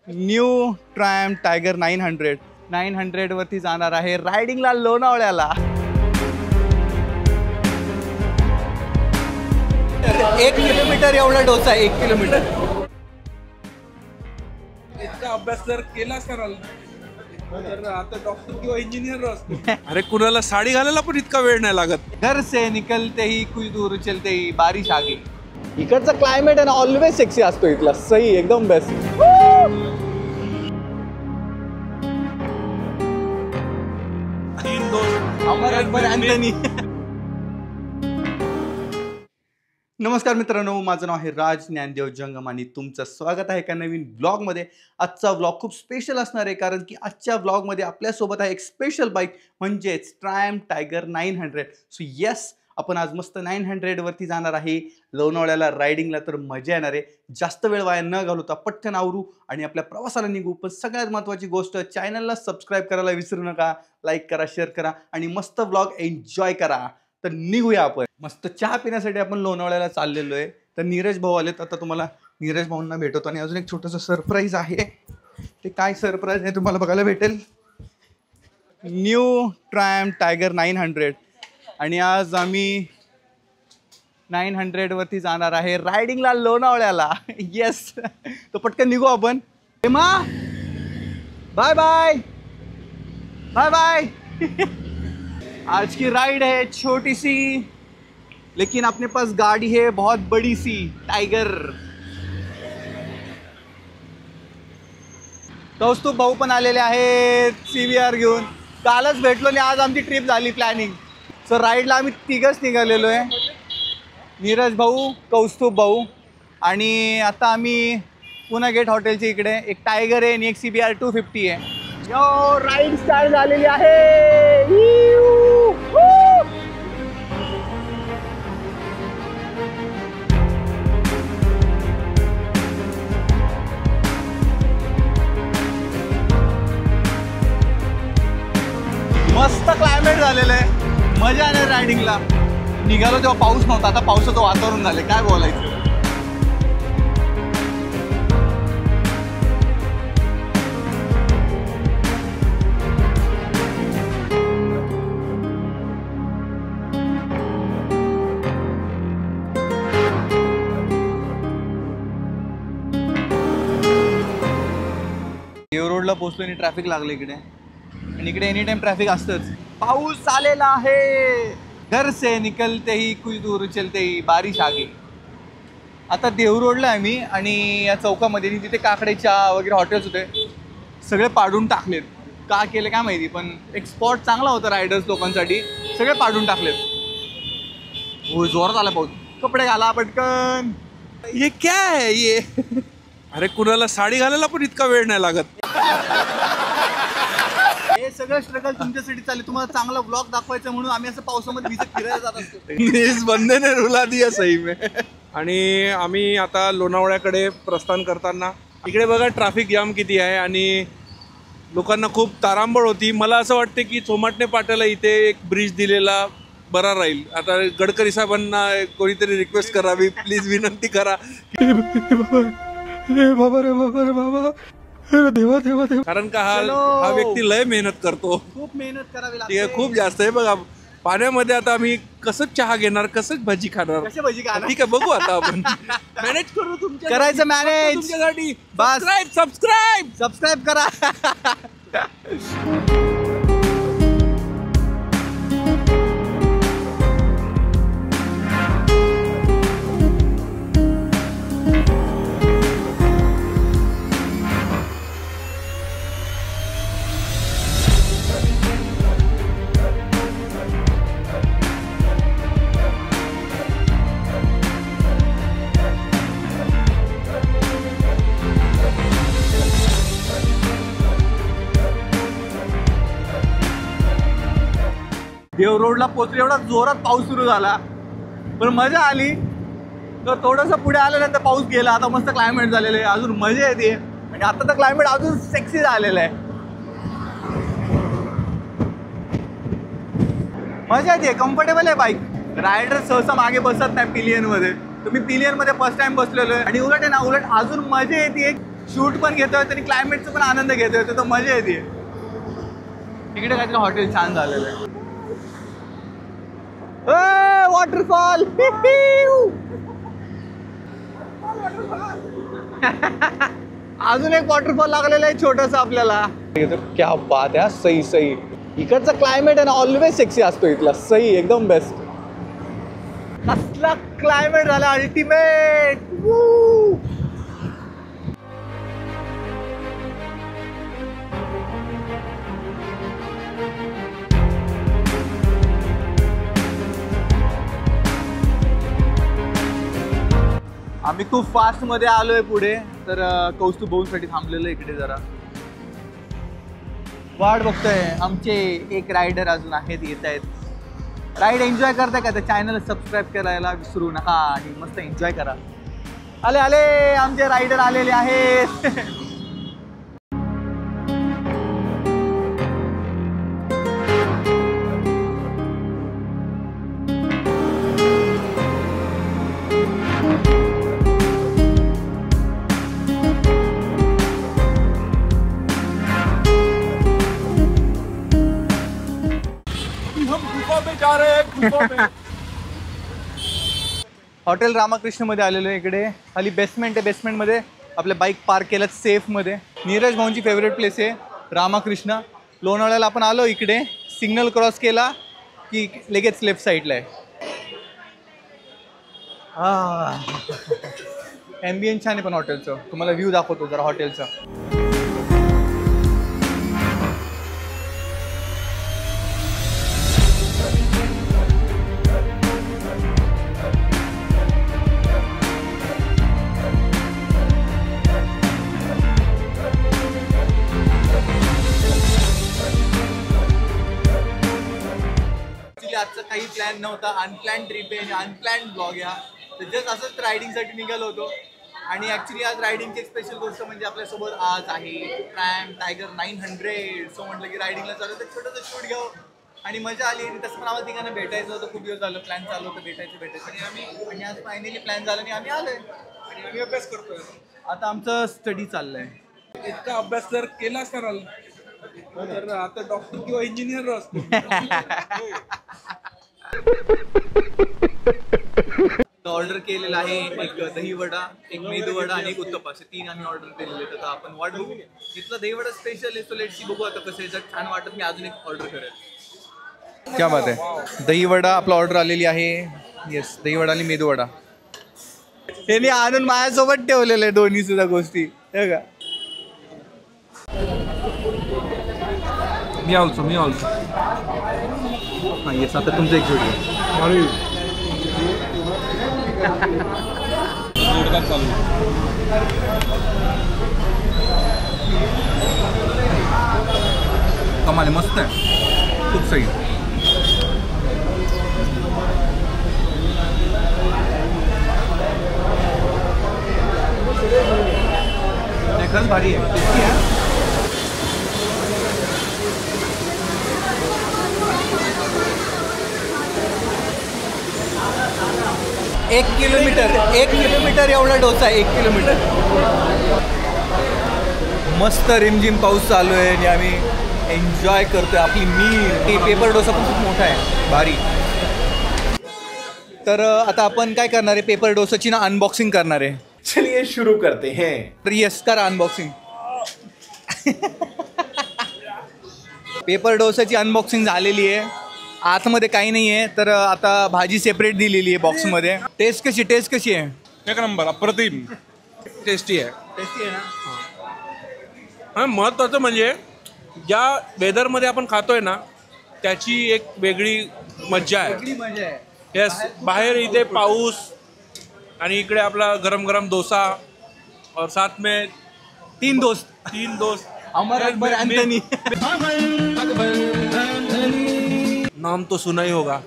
New Triumph tiger 900 वरती जाणार आहे रायडिंगला लोणावळ्याला। 1 किलोमीटर एवढा डोसा, 1 किलोमीटर। इतका अभ्यास जर केला सराल तर आता डॉक्टर किंवा इंजिनियर असतो। अरे कुणाला साडी घालायला पण इतका वेळ नाही लागत। घर से निकलते ही कुछ दूर चलते ही बारिश आ गई। इकडचा क्लायमेट आहे ना ऑलवेज सेक्सी असतो इथला, सही एकदम बेस्ट। अमर अकबर अँथनी। नमस्कार मित्रांनो, माझं नाव आहे राज ज्ञानदेव जंगम आणि तुमचं स्वागत आहे एका नवीन ब्लॉगमध्ये। आजचा ब्लॉग खूप स्पेशल असणार आहे कारण की आजच्या ब्लॉगमध्ये आपल्यासोबत आहे एक स्पेशल बाईक म्हणजेच ट्रायम्फ टायगर 900। सो येस, आपण आज मस्त 900 वरती जाणार आहे लोणावळ्याला रायडिंगला। तर मजा येणार आहे। जास्त वेळ वाया न घालवता पटकन आवरू आणि आपल्या प्रवासाला निघू। पण सगळ्यात महत्त्वाची गोष्ट, चॅनलला सबस्क्राईब करायला विसरू नका, लाईक करा, शेअर करा आणि मस्त ब्लॉग एन्जॉय करा। तर निघूया आपण। मस्त चहा पिण्यासाठी आपण लोणावळ्याला चाललेलो आहे। तर नीरज भाऊ आलेत, आता तुम्हाला नीरज भाऊंना भेटवतो आणि अजून एक छोटंसं सरप्राईज आहे। ते काय सरप्राईज आहे तुम्हाला बघायला भेटेल। न्यू ट्रायम्फ टायगर 900 आणि आज आम्ही 900 वरती जाणार आहे रायडिंगला लोणावळ्याला। येस, तो पटकन निघू आपण। Hema bye bye bye bye. आज की राइड है छोटी सी, लेकिन अपने पास गाड़ी है बहुत बड़ी सी टाइगर। कौस्तुभ भाऊ पण आलेले आहेत CVR घेऊन। कालच भेटलो आणि आज आमची ट्रिप झाली प्लॅनिंग। सो राईडला आम्ही तिघच निघालेलो आहे, नीरज भाऊ, कौस्तुभ भाऊ आणि आता आम्ही पुणा गेट हॉटेलच्या इकडे। एक टायगर आहे आणि एक CBR 250 आहे। यो राईड स्टार्ट झालेली आहे। मस्त क्लायमेट झालेलं आहे, मजा येणार रायडिंगला। निघालो तेव्हा पाऊस नव्हता, आता पावसाचं वातावरण झालं, काय बोलायचं। देव रोडला पोहोचलो आणि ट्रॅफिक लागलं इकडे, आणि इकडे एनी टाइम ट्रॅफिक असतंच। पाऊस आलेला आहे, घर से निकलते ही कुछ दूर चलते ही बारिश आ गई। आता देव रोडला आहे मी आणि या चौकामध्ये, तिथे काकडे चहा वगैरे हॉटेल्स होते, सगळे पाडून टाकलेत। का केले काय माहिती, पण एक स्पॉट चांगला होता रायडर्स लोकांसाठी, सगळे पाडून टाकलेत। हो, जोरात आला पाऊस, कपडे घाला पटकन। ये क्या है ये? अरे कुणाला साडी घालायला पण इतका वेळ नाही लागत। हे सगळं स्ट्रगल तुमच्यासाठी चालले, तुम्हाला चांगला ब्लॉग दाखवायचं म्हणून आम्ही असं पावसामध्ये भिजत फिरायला जात असतो। इस बंदे ने रुला दिया सही में। आणि आम्ही आता लोणावळ्याकडे प्रस्थान करताना इकडे बघा ट्रॅफिक जाम किती आहे आणि लोकांना खूप तारांबळ होती। मला असं वाटते की चोमाटणे पाट्याला इथे एक ब्रिज दिलेला बरा राहील। आता गडकरी साहेबांना कोणीतरी रिक्वेस्ट करावी, प्लीज विनंती करा। देवा देवा देवा, कारण का हा व्यक्ती लय मेहनत करतो, खूप मेहनत करावी ठीक आहे, लागते, खूप जास्त आहे। बघा पाण्यामध्ये आता आम्ही कसं चहा घेणार, कसं भजी खाणार, कसे भजी खाणार? ठीक आहे, बघू आता आपण मॅनेज करू, तुमच्या करायचं मॅनेज तुमच्यासाठी। बस सबस्क्राईब करा। देव रोडला पोचले, एवढा जोरात पाऊस सुरू झाला, पण मजा आली। तर थोडंसं पुढे आल्यानंतर पाऊस गेला, आता मस्त क्लायमेट झालेलं आहे, अजून मजा येते आणि आता तर क्लायमेट अजून सेक्सी झालेलं आहे। मजा येते, कम्फर्टेबल आहे बाईक। रायडर सहसा मागे बसत नाही पिलियन मध्ये, तुम्ही पिलियन मध्ये फर्स्ट टाइम बसलेलो आहे आणि उलट आहे ना, उलट अजून मजा येते। शूट पण घेतोय आणि क्लायमेटचा पण आनंद घेतोय, तर मजा येते. इकडे काहीतरी हॉटेल छान झालेलं आहे. वॉटरफॉल. अजून एक वॉटरफॉल लागलेला आहे छोटस आपल्याला. क्या बात आहे. सही सही. इकडचा क्लायमेट आहे ना ऑलवेज सेक्सी असतो इथला. सही एकदम बेस्ट. कसला क्लायमेट झाला अल्टिमेट. आम्ही खूप फास्ट मध्ये आलोय पुढे, तर कौस्तुभ भाऊसाठी थांबलेलो इकडे जरा वाट बघतोय. आमचे एक रायडर अजून आहेत, येत आहेत. राईड एन्जॉय करताय का? तर चॅनल सबस्क्राईब करायला विसरू नका आणि मस्त एन्जॉय करा. आले आले आमचे रायडर आलेले आहेत. हॉटेल रामकृष्ण मध्ये आलेलो आहे. इकडे खाली बेसमेंट आहे. बेसमेंट मध्ये आपल्या बाईक पार्क केल्यात सेफ मध्ये. नीरज भाऊंची फेवरेट प्लेस आहे रामकृष्ण. लोणावळ्याला आपण आलो, इकडे सिग्नल क्रॉस केला की लगेच लेफ्ट साईडला आहे. ॲम्बियन्स छान आहे पण हॉटेलचं. तुम्हाला व्ह्यू दाखवतो जरा हॉटेलचा. आजचा काही प्लॅन नव्हता, अनप्लॅन ट्रिप आहे आणि अनप्लॅन ब्लॉग या. तर जस्ट असंच रायडिंगसाठी निघालो होतो. आणि ॲक्च्युली आज रायडिंगची एक स्पेशल गोष्ट म्हणजे आपल्यासोबत आज आहे ट्रॅम टायगर 900. सो म्हटलं की रायडिंगला चालू तर छोटंसं शूट घ्यावं आणि मजा आली. आणि तसं पण आम्हाला तिघांना भेटायचं होतं. खूप दिवस झालं प्लॅन चालू होतं भेटायचं आणि आज फायनली प्लॅन झालं आणि आम्ही आलोय. आणि आम्ही अभ्यास करतोय. आता आमचं स्टडी चाललंय. इतका अभ्यास जर केला असाल तर आता डॉक्टर किंवा इंजिनियर असतो. ऑर्डर केलेला आहे एक दही वडा, एक मेदू वडा आणि एक उत्तप्पा. असे 3 आम्ही ऑर्डर केलेले. तर आपण वाट बघू. इथला दही वडा स्पेशल आहे, सो लेट्स सी बघू आता कसं आहे. जर छान वाटत मी अजून एक ऑर्डर करेल. क्या बात आहे. दही वडा आपला ऑर्डर आलेली आहे. येस, दही वडा आणि मेदू वडा. हे आणून माझ्यासोबत ठेवलेलं आहे दोन्ही सुद्धा गोष्टी. हे का मी ऑल्सो हां येस. आता तुमचं एक जोडी कमाल आहे. मस्त आहे. खूप सही. खरंच भारी आहे. टेस्टी आहे. 1 किलोमीटर एवढा डोसा आहे. 1 किलोमीटर. मस्त रिमझिम पाऊस चालू आहे आणि आम्ही एन्जॉय करतोय आपली मील. पेपर डोसा पण खूप मोठा आहे, भारी. तर आता आपण काय करणार आहे, पेपर डोसाची ना अनबॉक्सिंग करणार आहे. चलिए शुरू करते हैं. तर येस करा अनबॉक्सिंग. पेपर डोसाची अनबॉक्सिंग झालेली आहे. आतमध्ये काही नाही आहे. तर आता भाजी सेपरेट दिलेली आहे बॉक्समध्ये. टेस्ट कशी आहे? एक नंबर, अप्रतिम टेस्टी आहे. टेस्टी आहे ना. हां, महत्त्वाचं म्हणजे ज्या वेदरमध्ये आपण खातोय ना त्याची एक वेगळी मज्जा आहे. वेगळी मजा आहे. येस, बाहेर इथे पाऊस आणि इकडे आपला गरम गरम डोसा और साथ में तीन दोस्त अमर अकबर एंथनी. नाम तो सुना ही होगा.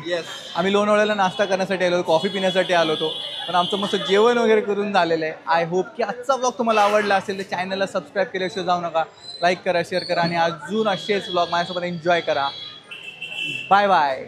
येस, आम्ही लोणावळ्याला नाश्ता करण्यासाठी आलो, कॉफी पिण्यासाठी आलो होतो. पण आमचं मस्त जेवण वगैरे करून झालेलं आहे. आय होप की आजचा ब्लॉग तुम्हाला आवडला असेल तर चॅनलला सबस्क्राईब केल्याशिवाय जाऊ नका. लाईक करा, शेअर करा आणि अजून असेच ब्लॉग माझ्यासोबत एन्जॉय करा. Bye bye.